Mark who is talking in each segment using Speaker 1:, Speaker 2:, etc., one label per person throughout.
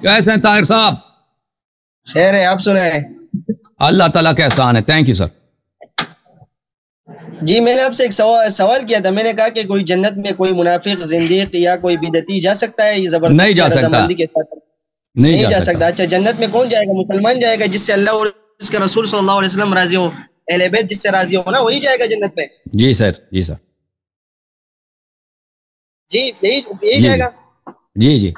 Speaker 1: کیسے ہیں طاہر صاحب؟
Speaker 2: خیر ہے، آپ سنائیں؟
Speaker 1: اللہ تعالیٰ کا احسان ہے، تھینک یو سر۔
Speaker 2: جی میں نے آپ سے ایک سوال کیا تھا، میں نے کہا کہ کوئی جنت میں کوئی منافق، زندیق یا کوئی بدعتی جا سکتا ہے؟ یہ زبردست
Speaker 1: نہیں جا سکتا،
Speaker 2: نہیں جا سکتا۔ اچھا، جنت میں کون جائے گا؟ مسلمان جائے گا جس سے اللہ اور اس کے رسول صلی اللہ علیہ وسلم راضی ہو، اہل بیت جس سے راضی ہو نا، وہی جائے گا جنت میں۔
Speaker 1: جی سر، جی سر،
Speaker 2: جی یہی جائے گا۔
Speaker 1: جی جی،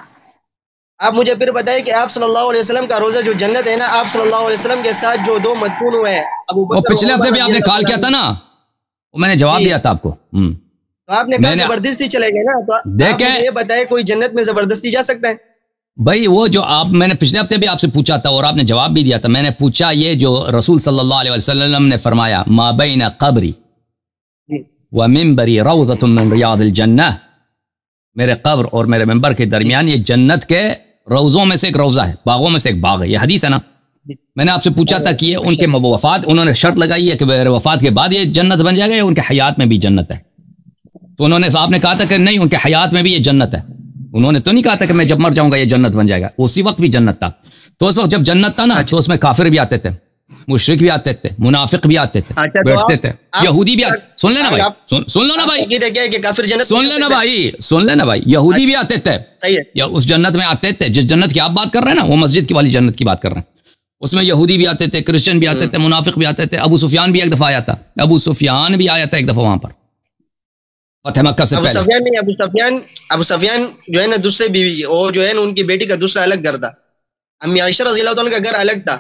Speaker 2: آپ مجھے پھر بتائیں کہ آپ صلی اللہ علیہ وسلم کا روزہ جو جنت ہے نا، آپ صلی اللہ علیہ وسلم کے ساتھ جو دو مدفون ہوئے ہیں، ابو بکر،
Speaker 1: پچھلے ہفتے بھی آپ نے کال کیا تھا نا، میں نے جواب دیا تھا آپ کو۔
Speaker 2: تو آپ نے کہا زبردستی چلے گئے نا، تو دیکھیں یہ بتائیں کوئی جنت میں زبردستی جا سکتا ہے؟
Speaker 1: بھائی وہ جو میں نے پچھلے ہفتے بھی آپ سے پوچھا تھا اور آپ نے جواب بھی دیا تھا۔ میں نے پوچھا یہ جو رسول صلی اللہ علیہ وسلم نے فرمایا ما بین قبری و منبری روضۃ من ریاض الجنہ، میرے قبر اور میرے منبر کے درمیان یہ جنت کے روضوں میں سے ایک روضہ ہے، باغوں میں سے ایک باغ ہے، یہ حدیث ہے نا۔ میں نے آپ سے پوچھا تھا کہ یہ ان کے وفات، انہوں نے شرط لگائی ہے کہ میرے وفات کے بعد یہ جنت بن جائے گا یا ان کے حیات میں بھی جنت ہے؟ تو انہوں نے، آپ نے کہا تھا کہ نہیں، ان کے حیات میں بھی یہ جنت ہے۔ انہوں نے تو نہیں کہا تھا کہ میں جب مر جاؤں گا یہ جنت بن جائے گا، اسی وقت بھی جنت تھا۔ تو اس وقت جب جنت تھا نا، تو اس میں کافر بھی آتے تھے، مشرک بھی آتے تھے، منافق بھی آتے تھے، بیٹھتے تھے، یہودی بھی آتے۔ سن لینا بھائی، سن لو نا بھائی، سن لینا بھائی، سن لینا بھائی، یہودی بھی آتے تھے یا اس جنت میں آتے تھے جس جنت کی آپ بات کر رہے ہیں نا، وہ مسجد کی والی جنت کی بات کر رہے ہیں، اس میں یہودی بھی آتے تھے، کرسچن بھی آتے تھے، منافق بھی آتے تھے۔ ابو سفیان بھی ایک دفعہ آیا تھا، ابو سفیان بھی آیا تھا ایک دفعہ وہاں پر فتح مکہ سے پہلے۔
Speaker 2: ابو سفیان جو ہے نا دوسرے بیوی، وہ جو ہے نا ان کی بیٹی کا دوسرا الگ گھر تھا، امی عائشہ رضی اللہ عنہ کا گھر الگ تھا۔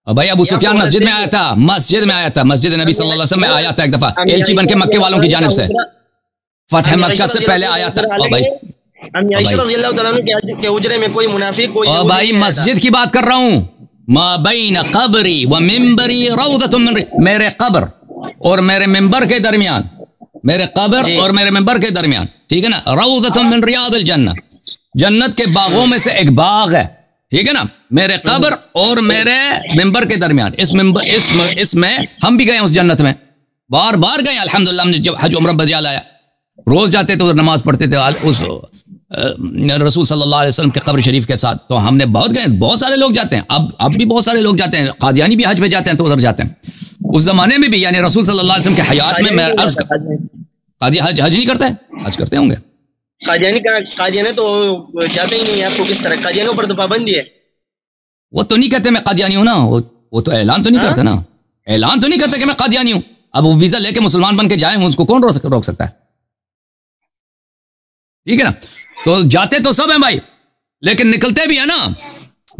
Speaker 1: بھائی ابو سفیان مسجد میں آیا تھا، مسجد میں آیا تھا، مسجد نبی صلی اللہ علیہ وسلم میں آیا تھا ایک دفعہ، ایلچی بن کے مکے والوں کی جانب سے، فتح مکہ سے پہلے آیا تھا۔ بھائی
Speaker 2: امی عائشہ رضی اللہ عنہ کے حجرے میں کوئی منافق، کوئی یہودی،
Speaker 1: بھائی مسجد کی بات کر رہا ہوں۔ ما بین قبری و منبری روضۃ من، میرے قبر اور میرے منبر کے درمیان، میرے قبر اور میرے منبر کے درمیان، ٹھیک ہے نا، روضۃ من ریاض الجنہ، جنت کے باغوں میں سے ایک باغ ہے، ٹھیک ہے نا، میرے قبر اور میرے منبر کے درمیان۔ اس میں ہم بھی گئے اس جنت میں، بار بار گئے الحمدللہ۔ ہم نے جب حج عمرہ بجا لایا، روز جاتے تھے، نماز پڑھتے تھے اس رسول صلی اللہ علیہ وسلم کے قبر شریف کے ساتھ، تو ہم نے بہت گئے، بہت سارے لوگ جاتے ہیں، اب بھی بہت سارے لوگ جاتے ہیں، قادیانی بھی حج پہ جاتے ہیں تو ادھر جاتے ہیں۔ اس زمانے میں بھی یعنی رسول صلی اللہ علیہ وسلم کے حیات میں عرض حج نہیں کرتے، حج کرتے ہوں گے
Speaker 2: قادیانی تو جاتے ہی نہیں، آپ کو کس طرح؟ قادیانیوں پر تو پابندی ہے۔
Speaker 1: وہ تو نہیں کہتے میں قادیانی ہوں نا، وہ تو اعلان تو نہیں کرتے نا، اعلان تو نہیں کرتے کہ میں قادیانی ہوں۔ اب وہ ویزا لے کے مسلمان بن کے جائیں، اس کو کون روک سکتا ہے؟ ٹھیک ہے نا، تو جاتے تو سب ہیں بھائی، لیکن نکلتے بھی ہیں نا،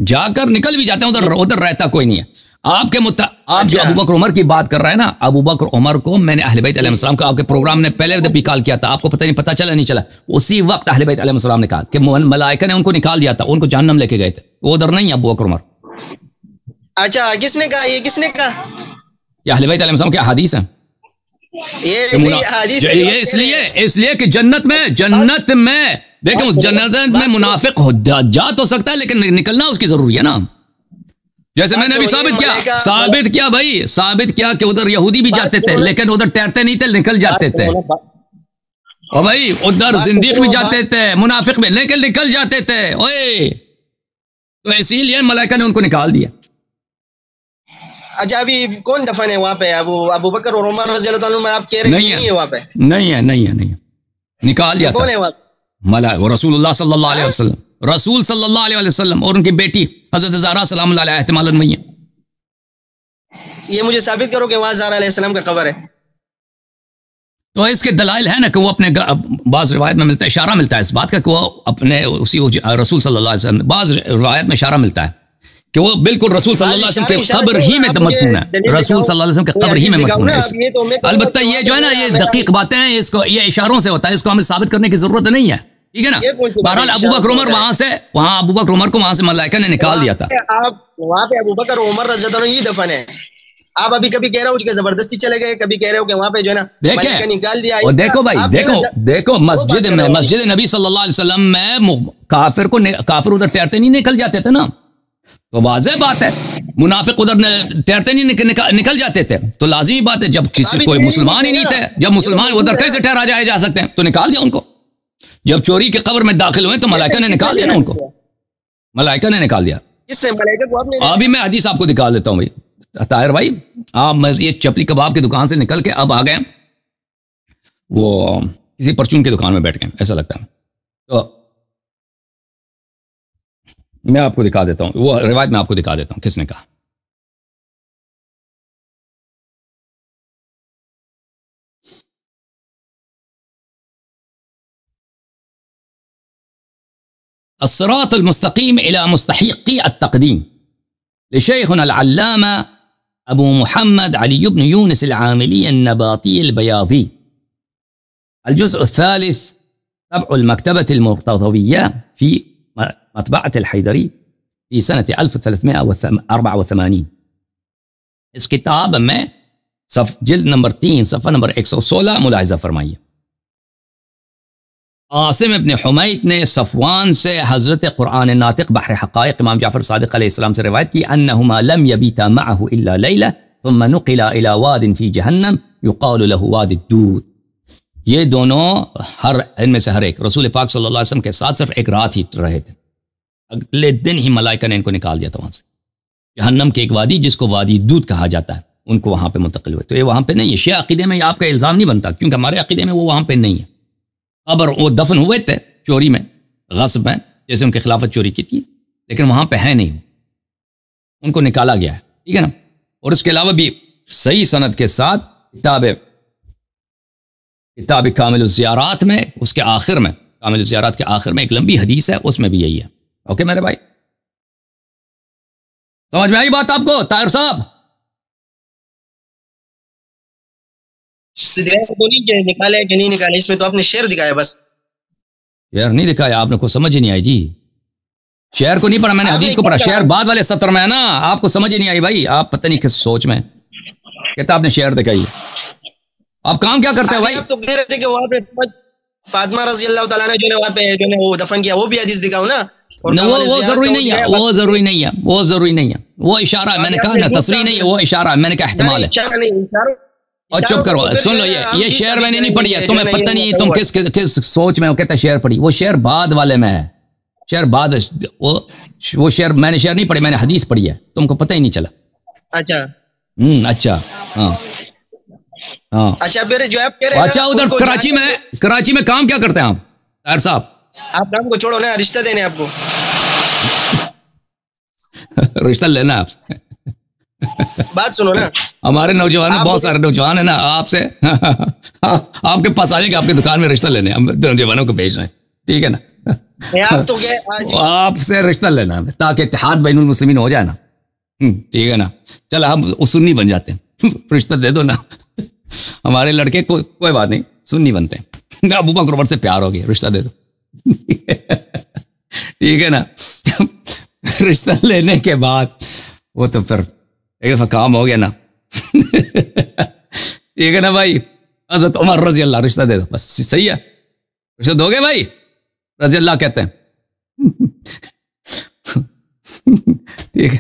Speaker 1: جا کر نکل بھی جاتے ہیں، ادھر رہتا کوئی نہیں ہے۔ آپ جو ابو بکر عمر کی بات کر رہے ہیں نا، ابو بکر عمر کو میں نے اہل بیت علیہ السلام کا، آپ کے پروگرام نے پہلے بھی کال کیا تھا، آپ کو پتہ چلا نہیں چلا، اسی وقت اہل بیت علیہ السلام نے کہا کہ ملائکہ نے ان کو نکال دیا تھا، ان کو جہنم لے کے گئے تھے، وہ ادھر نہیں ہے ابو بکر عمر۔
Speaker 2: اچھا، کس نے کہا یہ؟ کس نے کہا
Speaker 1: یہ؟ اہل بیت علیہ السلام کی احادیث ہیں۔ یہ اس لیے کہ جنت میں دیکھیں، اس جنت میں منافق جا تو سکتا ہے لیکن نکلنا اس کی ضروری ہے نا۔ جیسے میں نے ابھی ثابت کیا کہ ادھر یہودی بھی جاتے تھے لیکن ادھر ٹہرتے نہیں تھے، نکل جاتے تھے، اور بھائی ادھر زندیق بھی جاتے تھے، منافق بھی، لیکن نکل جاتے تھے، اوئے، تو اسی لیے ملائکہ نے ان کو نکال دیا۔
Speaker 2: اچھا، ابھی کون دفن ہے وہاں پہ؟ ابو بکر اور عمر رضی اللہ عنہ، آپ کہہ رہے ہیں نہیں ہے وہاں پہ؟ نہیں ہے، نکال دیا۔ کون ہے وہاں؟
Speaker 1: وہ رسول اللہ صلی اللہ علیہ وسلم، رسول صلی اللہ علیہ وسلم اور ان کی بیٹی حضرت زہرا سلام اللہ علیہ احتمالاً وہی ہیں۔
Speaker 2: یہ مجھے ثابت کرو کہ وہاں زہرا علیہ السلام کا قبر ہے۔
Speaker 1: تو اس کے دلائل ہے نا کہ وہ اپنے بعض روایت میں ملتا ہے، اشارہ ملتا ہے اس بات کا کہ وہ اپنے اسی رسول صلی اللہ علیہ وسلم، بعض روایت میں اشارہ ملتا ہے کہ وہ بالکل رسول صلی اللہ علیہ وسلم کے قبر ہی میں مدفون ہے، رسول صلی اللہ علیہ وسلم کے قبر ہی میں مدفون ہے۔ البتہ یہ جو ہے نا، یہ دقیق باتیں ہیں، اس کو یہ اشاروں سے ہوتا ہے، اس کو ہمیں ثابت کرنے کی ضرورت نہیں ہے، ٹھیک ہے نا۔ بہرحال ابو بکر عمر ابو بکر عمر کو وہاں سے ملائکہ نے نکال دیا تھا۔
Speaker 2: آپ وہاں پہ ابو بکر عمر رضی اللہ عنہ یہ دفن ہے، آپ ابھی کبھی کہہ رہے ہو کہ زبردستی چلے گئے، کبھی کہہ رہے ہو کہ وہاں پہ جو ہے نا ملائکہ نکال دیا۔
Speaker 1: دیکھو بھائی، دیکھو مسجد نبی صلی اللہ علیہ وسلم میں کافر ادھر ٹہرتے نہیں، نکل جاتے تھے نا، تو واضح بات ہے، منافق ادھر ٹہرتے نہیں، نکل جاتے تھے، تو لازمی بات ہے جب کسی کوئی مسلمان ہی نہیں تھے، جب مسلمان ادھر کیسے ٹھہرا جا سکتے ہیں، تو نکال دیا ان کو۔ جب چوری کے قبر میں داخل ہوئے تو ملائکہ نے نکال دیا نا ان کو۔ ملائکہ نے نکال دیا.
Speaker 2: کس نے؟ ملائکہ کو آپ نے؟
Speaker 1: ابھی میں حدیث آپ کو دکھا دیتا ہوں بھائی طاہر بھائی. آپ یہ چپلی کباب کی دکان سے نکل کے اب آ گئے وہ کسی پرچون کی دکان میں بیٹھ گئے ایسا لگتا ہے. تو میں آپ کو دکھا دیتا ہوں وہ روایت میں آپ کو دکھا دیتا ہوں کس نے کہا. الصراط المستقيم إلى مستحقي التقديم لشيخنا العلامة أبو محمد علي بن يونس العاملي النباطي البياضي الجزء الثالث طبع المكتبة المرتضوية في مطبعة الحيدري في سنة 1384. اس کتاب میں جلد نمبر 3 صفحہ نمبر 116 ملاحظہ فرمائیے. عاصم ابن حمید نے صفوان سے حضرت قرآن ناطق بحر حقائق امام جعفر صادق علیہ السلام سے روایت کی انہما لم یبیتا معه الا لیلہ ثم نقلا الى واد فی جہنم یقال له واد الدود. یہ دونوں ان میں سے ہر ایک رسول پاک صلی اللہ علیہ وسلم کے ساتھ صرف ایک رات ہی رہے تھے. اگلے دن ہی ملائکہ نے ان کو نکال دیا تھا وہاں سے. جہنم کے ایک وادی جس کو وادی دودھ کہا جاتا ہے ان کو وہاں پہ منتقل ہوئے. تو یہ وہاں پہ نہیں ہے. شیعہ عقیدے میں آپ کا الزام نہیں بنتا کیونکہ ہمارے عقیدے میں وہ وہاں پہ نہیں ہے. قبر وہ دفن ہوئے تھے چوری میں غصب میں جیسے ان کی خلافت چوری کی تھی لیکن وہاں پہ ہے نہیں ان کو نکالا گیا ہے. ٹھیک ہے نا. اور اس کے علاوہ بھی صحیح سند کے ساتھ کتاب کامل الزیارات میں اس کے آخر میں کامل الزیارات کے آخر میں ایک لمبی حدیث ہے اس میں بھی یہی ہے. اوکے میرے بھائی سمجھ میں آئی بات آپ کو طاہر صاحب؟
Speaker 2: نکالے کہ نہیں نکالے اس میں تو آپ نے شعر دکھایا بس.
Speaker 1: شعر نہیں دکھایا آپ نے کو سمجھ ہی نہیں آئی جی. شعر کو نہیں پڑھا میں نے حدیث کو پڑھا. شعر بعد والے سطر میں ہے نا. آپ کو سمجھ ہی نہیں آئی بھائی. آپ پتہ نہیں کس سوچ میں کہتا آپ نے شعر دکھائی. آپ کام کیا کرتے ہیں بھائی؟
Speaker 2: آپ تو کہہ رہے تھے کہ وہاں پہ فاطمہ رضی اللہ تعالیٰ نے جو ہے وہاں پہ جو ہے وہ دفن کیا وہ بھی حدیث دکھاؤ نا.
Speaker 1: وہ ضروری نہیں ہے. وہ ضروری نہیں ہے. وہ ضروری نہیں ہے. وہ اشارہ میں نے کہا نا تصریح نہیں ہے. وہ اشارہ میں نے کہا احتمال ہے. اور چپ کرو سن لو یہ شعر میں نے نہیں پڑھی ہے. تمہیں پتہ نہیں تم کس سوچ میں ہو. کہتا ہے شعر پڑھی. وہ شعر بعد والے میں ہے. شعر بعد وہ شعر میں نے شعر نہیں پڑھی میں نے حدیث پڑھی ہے. تم کو پتہ ہی نہیں چلا.
Speaker 2: اچھا
Speaker 1: اچھا ہاں ہاں
Speaker 2: اچھا پھر جو آپ کہہ رہے ہیں
Speaker 1: اچھا ادھر کراچی میں کام کیا کرتے ہیں آپ طاہر صاحب؟
Speaker 2: آپ کام کو چھوڑو نا رشتہ دینے آپ کو.
Speaker 1: رشتہ لینا آپ سے.
Speaker 2: بات سنو نا
Speaker 1: ہمارے نوجوان بہت سارے نوجوان ہیں نا آپ سے آپ کے پاس آ جائے کہ آپ کی دکان میں رشتہ لینے ہم نوجوانوں کو بھیج رہے ہیں. ٹھیک ہے نا. آپ سے رشتہ لینا تاکہ اتحاد بین المسلمین ہو جائے نا. ٹھیک ہے نا. چل ہم سنی بن جاتے ہیں. رشتہ دے دو نا. ہمارے لڑکے کوئی بات نہیں سنی بنتے ہیں. ابو بکر عمر سے پیار ہو گیا رشتہ دے دو. ٹھیک ہے نا. رشتہ لینے کے بعد وہ تو پھر ایک دفعہ کام ہو گیا نا. ٹھیک ہے نا بھائی. حضرت عمر رضی اللہ رشتہ دے دو بس صحیح ہے. رشتہ دو گے بھائی رضی اللہ کہتے ہیں. ٹھیک ہے